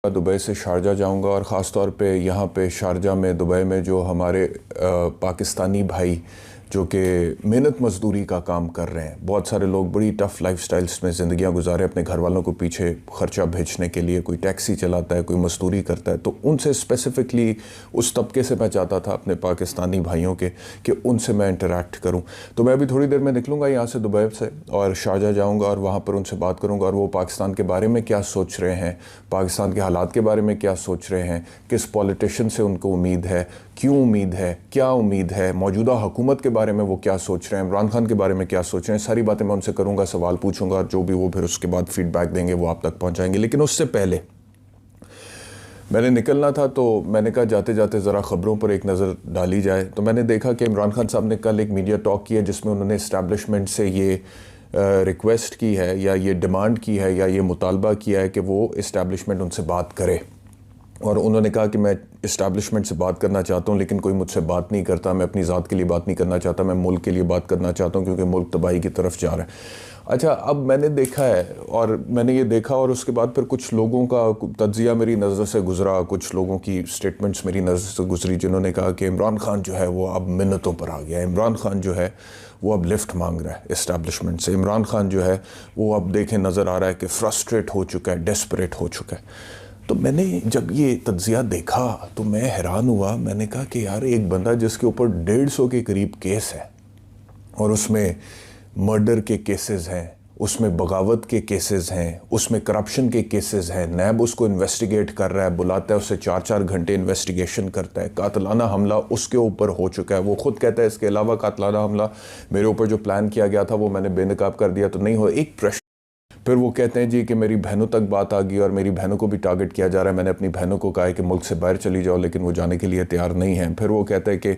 Dubai से Sharjah जाऊंगा और ख़ास तौर पे यहाँ पे शारजा में दुबई में जो हमारे पाकिस्तानी भाई जो कि मेहनत मजदूरी का काम कर रहे हैं। बहुत सारे लोग बड़ी टफ़ लाइफस्टाइल्स में ज़िंदगियाँ गुजारे अपने घर वालों को पीछे ख़र्चा भेजने के लिए। कोई टैक्सी चलाता है, कोई मजदूरी करता है। तो उनसे स्पेसिफ़िकली उस तबके से मैं चाहता था अपने पाकिस्तानी भाइयों के कि उनसे मैं इंटरेक्ट करूँ। तो मैं अभी थोड़ी देर में निकलूँगा यहाँ से दुबई से और शारजा जाऊँगा और वहाँ पर उनसे बात करूँगा और वो पाकिस्तान के बारे में क्या सोच रहे हैं, पाकिस्तान के हालात के बारे में क्या सोच रहे हैं, किस पॉलिटिशियन से उनको उम्मीद है, क्यों उम्मीद है, क्या उम्मीद है, मौजूदा हुकूमत के बारे में वो क्या सोच रहे हैं, इमरान खान के बारे में क्या सोच रहे हैं। सारी बातें मैं उनसे करूँगा, सवाल पूछूंगा और जो भी वो फिर उसके बाद फीडबैक देंगे वो आप तक पहुँचाएंगे। लेकिन उससे पहले मैंने निकलना था तो मैंने कहा जाते जाते ज़रा ख़बरों पर एक नज़र डाली जाए। तो मैंने देखा कि इमरान खान साहब ने कल एक मीडिया टॉक किया जिसमें उन्होंने इस्टेब्लिशमेंट से ये रिक्वेस्ट की है या ये डिमांड की है या ये मुतालबा किया है कि वो इस्टेब्लिशमेंट उनसे बात करे। और उन्होंने कहा कि मैं इस्टेब्लिशमेंट से बात करना चाहता हूँ लेकिन कोई मुझसे बात नहीं करता, मैं अपनी ज़ात के लिए बात नहीं करना चाहता, मैं मुल्क के लिए बात करना चाहता हूँ क्योंकि मुल्क तबाही की तरफ जा रहा है। अच्छा, अब मैंने देखा है और मैंने ये देखा और उसके बाद फिर कुछ लोगों का तज्ज़िया मेरी नज़र से गुज़रा, कुछ लोगों की स्टेटमेंट्स मेरी नज़र से गुजरी जिन्होंने कहा कि इमरान खान जो है वो अब मिन्नतों पर आ गया है, इमरान खान जो है वो अब लिफ्ट मांग रहा है इस्टेब्लिशमेंट से, इमरान खान जो है वो अब देखें नज़र आ रहा है कि फ्रस्ट्रेट हो चुका है, डेस्परेट हो चुका है। तो मैंने जब ये तज्ज़िया देखा तो मैं हैरान हुआ। मैंने कहा कि यार एक बंदा जिसके ऊपर 150 के करीब केस है और उसमें मर्डर के केसेस हैं, उसमें बगावत के केसेस हैं, उसमें करप्शन के केसेस हैं, नैब उसको इन्वेस्टिगेट कर रहा है, बुलाता है उससे 4-4 घंटे इन्वेस्टिगेशन करता है, कातलाना हमला उसके ऊपर हो चुका है। वो खुद कहता है इसके अलावा कातलाना हमला मेरे ऊपर जो प्लान किया गया था वो मैंने बेनकाब कर दिया तो नहीं हो। एक प्रश्न फिर वो कहते हैं जी कि मेरी बहनों तक बात आ गई और मेरी बहनों को भी टारगेट किया जा रहा है। मैंने अपनी बहनों को कहा है कि मुल्क से बाहर चली जाओ लेकिन वो जाने के लिए तैयार नहीं हैं। फिर वो कहते हैं कि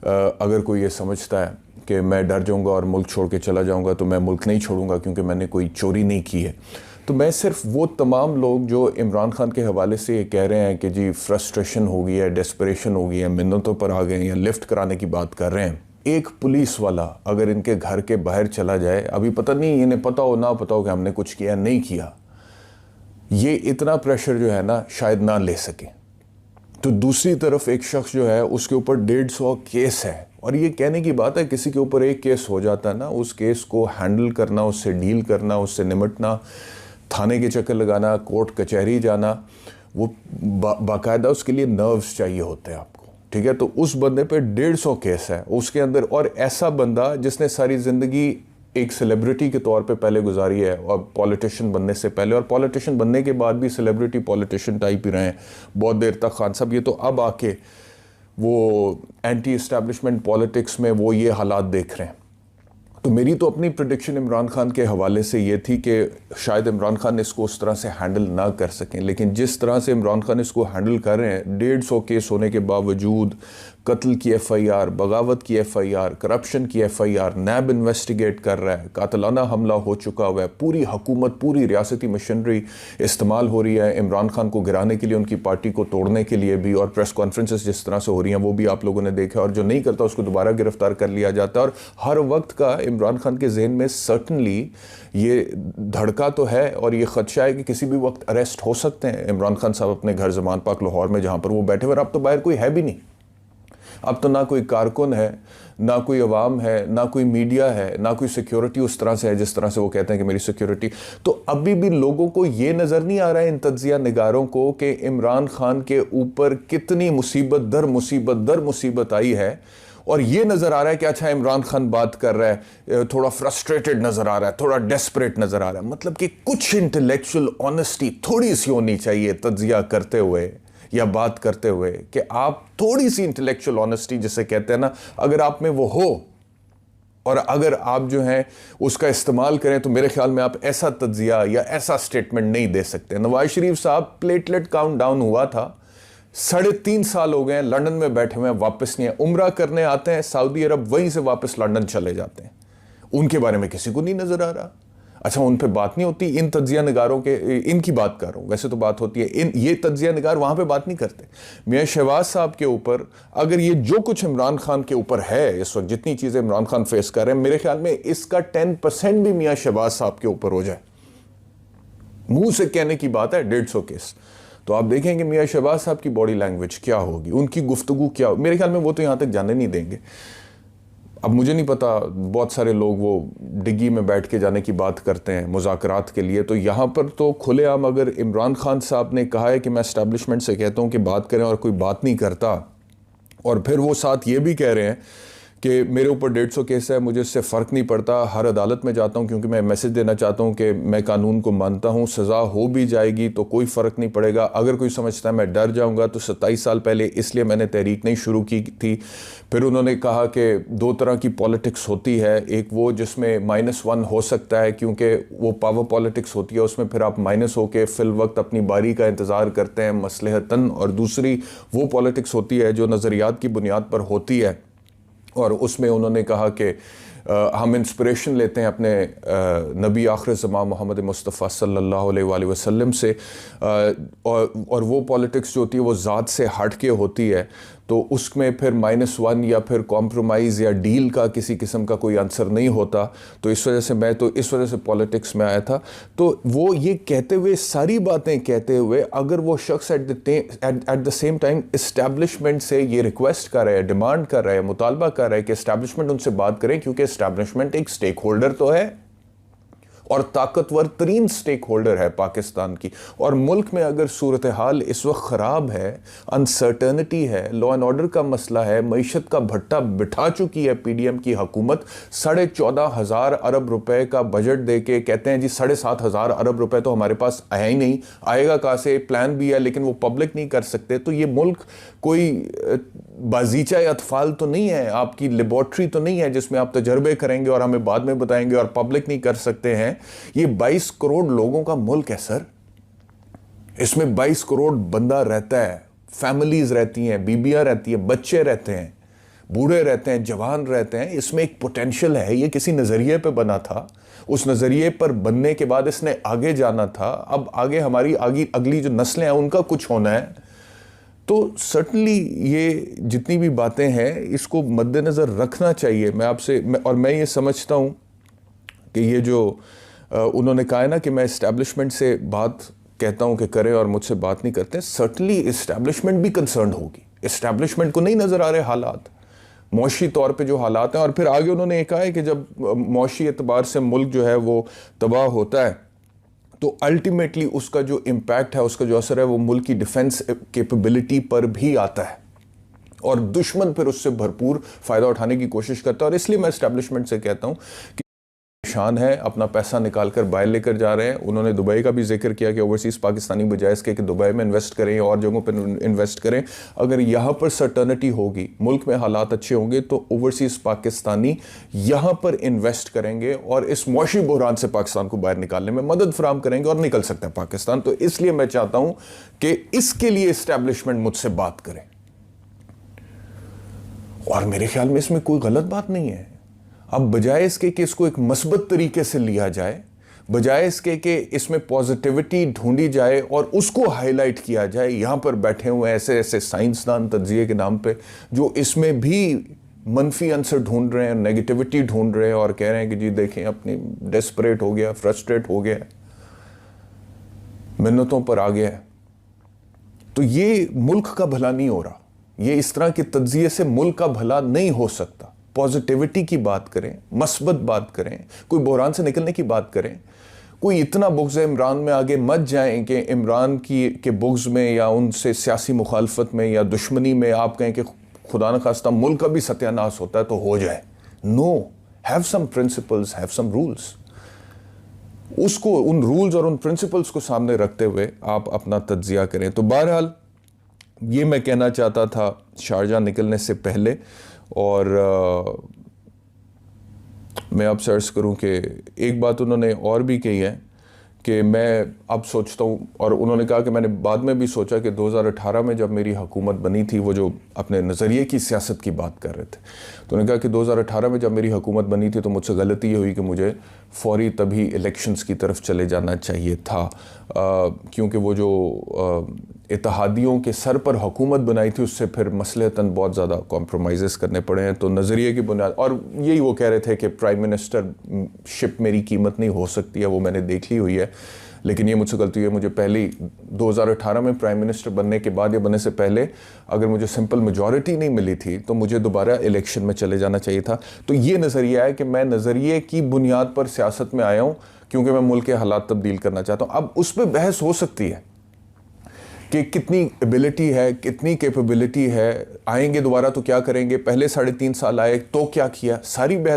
अगर कोई ये समझता है कि मैं डर जाऊंगा और मुल्क छोड़ के चला जाऊंगा तो मैं मुल्क नहीं छोड़ूंगा क्योंकि मैंने कोई चोरी नहीं की है। तो मैं सिर्फ वो तमाम लोग जो इमरान खान के हवाले से ये कह रहे हैं कि जी फ्रस्ट्रेशन हो गई है, डेस्परेशन हो गई है, मिन्नतों पर आ गए हैं या लिफ्ट कराने की बात कर रहे हैं, एक पुलिस वाला अगर इनके घर के बाहर चला जाए, अभी पता नहीं इन्हें पता हो ना पता हो कि हमने कुछ किया नहीं किया, ये इतना प्रेशर जो है ना शायद ना ले सके। तो दूसरी तरफ एक शख्स जो है उसके ऊपर 150 केस है और ये कहने की बात है किसी के ऊपर एक केस हो जाता है ना, उस केस को हैंडल करना, उससे डील करना, उससे निमटना, थाने के चक्कर लगाना, कोर्ट कचहरी जाना, वो बाकायदा उसके लिए नर्व्स चाहिए होते हैं आपको, ठीक है। तो उस बंदे पे 150 केस है उसके अंदर और ऐसा बंदा जिसने सारी ज़िंदगी एक सेलिब्रिटी के तौर पे पहले गुजारी है और पॉलिटिशियन बनने से पहले और पॉलिटिशियन बनने के बाद भी सेलिब्रिटी पॉलिटिशियन टाइप ही रहे हैं बहुत देर तक खान साहब। ये तो अब आके वो एंटी इस्टेब्लिशमेंट पॉलिटिक्स में वो ये हालात देख रहे हैं। तो मेरी तो अपनी प्रेडिक्शन इमरान खान के हवाले से ये थी कि शायद इमरान खान इसको उस तरह से हैंडल ना कर सकें, लेकिन जिस तरह से इमरान खान इसको हैंडल कर रहे हैं, 150 केस होने के बावजूद, कत्ल की FIR, बगावत की FIR, करप्शन की FIR, नैब इन्वेस्टिगेट कर रहा है, कातलाना हमला हो चुका हुआ है, पूरी हुकूमत, पूरी रियासती मशीनरी इस्तेमाल हो रही है इमरान खान को गिराने के लिए, उनकी पार्टी को तोड़ने के लिए भी। और प्रेस कॉन्फ्रेंसेस जिस तरह से हो रही हैं वो भी आप लोगों ने देखा, और जो नहीं करता उसको दोबारा गिरफ्तार कर लिया जाता है। और हर वक्त का इमरान खान के जहन में सर्टनली ये धड़का तो है और ये खदशा है कि किसी भी वक्त अरेस्ट हो सकते हैं इमरान खान साहब अपने घर ज़मान पाक लाहौर में जहाँ पर वो बैठे हुए। अब तो बाहर कोई है भी नहीं, अब तो ना कोई कारकुन है, ना कोई अवाम है, ना कोई मीडिया है, ना कोई सिक्योरिटी उस तरह से है जिस तरह से वो कहते हैं कि मेरी सिक्योरिटी। तो अभी भी लोगों को ये नज़र नहीं आ रहा है, इन तज्जिया निगारों को, कि इमरान खान के ऊपर कितनी मुसीबत दर मुसीबत आई है। और ये नज़र आ रहा है कि अच्छा इमरान खान बात कर रहा है, थोड़ा फ्रस्ट्रेटेड नज़र आ रहा है, थोड़ा डेस्परेट नज़र आ रहा है। मतलब कि कुछ इंटेलेक्चुअल ऑनेस्टी थोड़ी सी होनी चाहिए तज्जिया करते हुए या बात करते हुए, कि आप थोड़ी सी इंटेलेक्चुअल ऑनेस्टी जिसे कहते हैं ना, अगर आप में वो हो और अगर आप जो हैं उसका इस्तेमाल करें तो मेरे ख्याल में आप ऐसा तज्जिया या ऐसा स्टेटमेंट नहीं दे सकते। नवाज शरीफ साहब प्लेटलेट काउंट डाउन हुआ था, 3.5 साल हो गए, लंदन में बैठे हुए हैं, वापस नहीं है, उम्रा करने आते हैं सऊदी अरब, वहीं से वापस लंदन चले जाते हैं। उनके बारे में किसी को नहीं नजर आ रहा। अच्छा, उन पे बात नहीं होती, इन तज्जिया निगारों के, इनकी बात कर रहा हूँ, वैसे तो बात होती है, ये तज्जिया निगार वहाँ पे बात नहीं करते। मियाँ शहबाज साहब के ऊपर अगर ये जो कुछ इमरान खान के ऊपर है इस वक्त, जितनी चीज़ें इमरान खान फेस कर रहे हैं, मेरे ख्याल में इसका 10% भी मियाँ शहबाज साहब के ऊपर हो जाए, मुंह से कहने की बात है 150 केस, तो आप देखें कि मियाँ शहबाज साहब की बॉडी लैंग्वेज क्या होगी, उनकी गुफ्तगू क्या, मेरे ख्याल में वो तो यहाँ तक जाने नहीं देंगे। अब मुझे नहीं पता, बहुत सारे लोग वो डिग्गी में बैठ के जाने की बात करते हैं मुज़ाकरात के लिए, तो यहाँ पर तो खुलेआम अगर इमरान खान साहब ने कहा है कि मैं एस्टैब्लिशमेंट से कहता हूँ कि बात करें और कोई बात नहीं करता, और फिर वो साथ ये भी कह रहे हैं कि मेरे ऊपर 150 केस है, मुझे इससे फ़र्क नहीं पड़ता, हर अदालत में जाता हूँ क्योंकि मैं मैसेज देना चाहता हूँ कि मैं कानून को मानता हूँ, सज़ा हो भी जाएगी तो कोई फ़र्क नहीं पड़ेगा, अगर कोई समझता है मैं डर जाऊँगा तो 27 साल पहले इसलिए मैंने तहरीक नहीं शुरू की थी। फिर उन्होंने कहा कि 2 तरह की पॉलिटिक्स होती है, एक वो जिसमें -1 हो सकता है क्योंकि वो पावर पॉलिटिक्स होती है, उसमें फिर आप माइनस होके फिल वक्त अपनी बारी का इंतज़ार करते हैं मसलहतन, और दूसरी वो पॉलिटिक्स होती है जो नज़रियात की बुनियाद पर होती है, और उसमें उन्होंने कहा कि हम इंस्पिरेशन लेते हैं अपने नबी आखिर ज़मान मोहम्मद मुस्तफ़ा सल्लल्लाहु अलैहि वसल्लम से, और वो पॉलिटिक्स जो होती है वो ज़ात से हट के होती है, तो उसमें फिर -1 या फिर कॉम्प्रोमाइज़ या डील का किसी किस्म का कोई आंसर नहीं होता। तो इस वजह से पॉलिटिक्स में आया था। तो वो ये कहते हुए, सारी बातें कहते हुए, अगर वो शख्स at the same time establishment से ये रिक्वेस्ट कर रहा है, डिमांड कर रहा है, मुतालबा कर रहा है कि इस्टेब्लिशमेंट उनसे बात करें, क्योंकि इस्टेब्लिशमेंट एक स्टेक होल्डर तो है और ताकतवर तरीन स्टेक होल्डर है पाकिस्तान की, और मुल्क में अगर सूरत हाल इस वक्त ख़राब है, अनसर्टनिटी है, लॉ एंड ऑर्डर का मसला है, मईशत का भट्टा बिठा चुकी है पीडीएम की हुकूमत, 14,500 अरब रुपए का बजट दे के कहते हैं जी 7,500 अरब रुपए तो हमारे पास आया ही नहीं, आएगा कहाँ से, प्लान भी है लेकिन वो पब्लिक नहीं कर सकते। तो ये मुल्क कोई बाजीचा अतफाल तो नहीं है, आपकी लेबॉर्ट्री तो नहीं है जिसमें आप तजर्बे करेंगे और हमें बाद में बताएंगे और पब्लिक नहीं कर सकते हैं। ये 22 करोड़ लोगों का मुल्क है सर, इसमें 22 करोड़ बंदा रहता है, फैमिलीज रहती हैं, बीबियां रहती हैं, बच्चे रहते हैं, बूढ़े रहते हैं, जवान रहते हैं। इसमें एक पोटेंशियल है, ये किसी नज़रिए पे बना था, उस नज़रिए पर बनने के बाद इसने आगे जाना था, अब आगे हमारी अगली जो नस्लें हैं उनका कुछ होना है। तो सर्टनली ये जितनी भी बातें हैं इसको मद्देनज़र रखना चाहिए। मैं ये समझता हूँ कि ये जो उन्होंने कहा है ना कि मैं इस्टेब्लिशमेंट से बात कहता हूँ कि करें और मुझसे बात नहीं करते, सर्टनली इस्टेब्लिशमेंट भी कंसर्न होगी। इस्टेब्लिशमेंट को नहीं नज़र आ रहे हालात, मौशी तौर पे जो हालात हैं, और फिर आगे उन्होंने कहा है कि जब मौशी एतबार से मुल्क जो है वो तबाह होता है तो अल्टीमेटली उसका जो इम्पैक्ट है, उसका जो असर है वो मुल्क की डिफेंस कैपेबिलिटी पर भी आता है, और दुश्मन फिर उससे भरपूर फ़ायदा उठाने की कोशिश करता है। और इसलिए मैं इस्टेब्लिशमेंट से कहता हूँ कि शान है, अपना पैसा निकाल कर बाहर लेकर जा रहे हैं। उन्होंने दुबई का भी जिक्र किया कि ओवरसीज़ पाकिस्तानी बजाय इसके कि दुबई में इन्वेस्ट करें और जगहों पर इन्वेस्ट करें। अगर यहाँ पर सर्टनिटी होगी, मुल्क में हालात अच्छे होंगे, तो ओवरसीज़ पाकिस्तानी यहाँ पर इन्वेस्ट करेंगे और इस मौशी बहरान से पाकिस्तान को बाहर निकालने में मदद फराम करेंगे और निकल सकता है पाकिस्तान। तो इसलिए मैं चाहता हूँ कि इसके लिए इस्टेब्लिशमेंट मुझसे बात करें, और मेरे ख्याल में इसमें कोई गलत बात नहीं है। अब बजाय इसके कि इसको एक मस्बत तरीके से लिया जाए, बजाय इसके कि इसमें पॉजिटिविटी ढूंढी जाए और उसको हाईलाइट किया जाए, यहाँ पर बैठे हुए ऐसे ऐसे साइंसदान तज्जिए के नाम पे जो इसमें भी मनफी आंसर ढूंढ रहे हैं, नेगेटिविटी ढूंढ रहे हैं और कह रहे हैं कि जी देखें अपनी डेस्परेट हो गया, फ्रस्ट्रेट हो गया, मिन्नतों पर आ गया। तो ये मुल्क का भला नहीं हो रहा, ये इस तरह के तज्जिए से मुल्क का भला नहीं हो सकता। पॉजिटिविटी की बात करें, मस्बत बात करें, कोई बहरान से निकलने की बात करें। कोई इतना बुग़्ज़ इमरान में आगे मत जाएं कि इमरान के बुग़्ज़ में या उनसे सियासी मुखालफत में या दुश्मनी में आप कहें कि खुदा न खास्ता मुल्क का भी सत्यानाश होता है तो हो जाए। No, have some principles, have some rules. उसको, उन रूल्स और उन प्रिंसिपल्स को सामने रखते हुए आप अपना तज्जिया करें। तो बहरहाल ये मैं कहना चाहता था शारजा निकलने से पहले। और मैं आपसे अर्ज़ करूं कि एक बात उन्होंने और भी कही है कि मैं अब सोचता हूँ, और उन्होंने कहा कि मैंने बाद में भी सोचा कि 2018 में जब मेरी हुकूमत बनी थी, वो जो अपने नज़रिए की सियासत की बात कर रहे थे, तो उन्होंने कहा कि 2018 में जब मेरी हुकूमत बनी थी तो मुझसे गलती ये हुई कि मुझे फौरी तभी इलेक्शंस की तरफ चले जाना चाहिए था, क्योंकि वो जो इत्तेहादियों के सर पर हुकूमत बनाई थी उससे फिर मसलहतन बहुत ज़्यादा कॉम्प्रोमाइज़ करने पड़े हैं। तो नज़रिए की बुनियाद, और यही वो कह रहे थे कि प्राइम मिनिस्टर शिप मेरी कीमत नहीं हो सकती है, वो मैंने देख ली हुई है, लेकिन ये मुझसे गलती हुई, मुझे पहली 2018 में प्राइम मिनिस्टर बनने के बाद या बनने से पहले अगर मुझे सिंपल मेजॉरिटी नहीं मिली थी तो मुझे दोबारा इलेक्शन में चले जाना चाहिए था। तो ये नज़रिया है कि मैं नज़रिए की बुनियाद पर सियासत में आया हूँ क्योंकि मैं मुल्क के हालात तब्दील करना चाहता हूँ। अब उस पर बहस हो सकती है कि कितनी एबिलिटी है, कितनी कैपेबिलिटी है, आएंगे दोबारा तो क्या करेंगे, पहले 3.5 साल आए तो क्या किया, सारी बहस